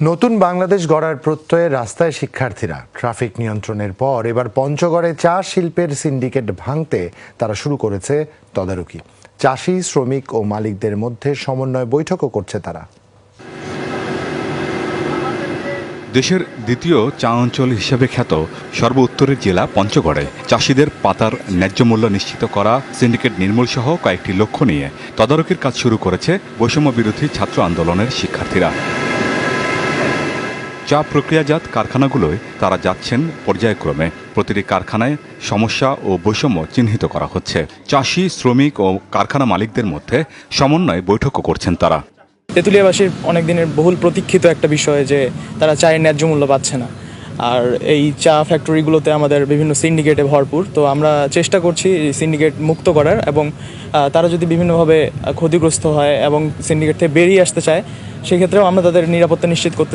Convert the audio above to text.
নতুন বাংলাদেশ গড়ার প্রত্যয়ে রাস্তায় শিক্ষার্থীরা ট্রাফিক নিয়ন্ত্রণের পর এবার পঞ্চগড়ে চা শিল্পের সিন্ডিকেট ভাঙতে তারা শুরু করেছে তদারকি। চাষি, শ্রমিক ও মালিকদের মধ্যে সমন্বয় বৈঠকও করছে তারা। দেশের দ্বিতীয় চা অঞ্চল হিসেবে খ্যাত সর্ব উত্তরের জেলা পঞ্চগড়ে চাষিদের পাতার ন্যায্য মূল্য নিশ্চিত করা, সিন্ডিকেট নির্মূল সহ কয়েকটি লক্ষ্য নিয়ে তদারকির কাজ শুরু করেছে বৈষম্য বিরোধী ছাত্র আন্দোলনের শিক্ষার্থীরা। চা প্রক্রিয়াজাত কারখানাগুলোয় তারা যাচ্ছেন পর্যায়ক্রমে। প্রতিটি কারখানায় সমস্যা ও বৈষম্য চিহ্নিত করা হচ্ছে। চাষি, শ্রমিক ও কারখানা মালিকদের মধ্যে সমন্বয় বৈঠকও করছেন তারা। তেঁতুলিয়াবাসীর অনেক দিনের বহুল প্রতীক্ষিত একটা বিষয় যে তারা চায়ের ন্যায্য মূল্য পাচ্ছে না। আর এই চা ফ্যাক্টরিগুলোতে আমাদের বিভিন্ন সিন্ডিকেটে ভরপুর। তো আমরা চেষ্টা করছি সিন্ডিকেট মুক্ত করার, এবং তারা যদি বিভিন্নভাবে ক্ষতিগ্রস্ত হয় এবং সিন্ডিকেট থেকে বেরিয়ে আসতে চায়, সেক্ষেত্রেও আমরা তাদের নিরাপত্তা নিশ্চিত করতে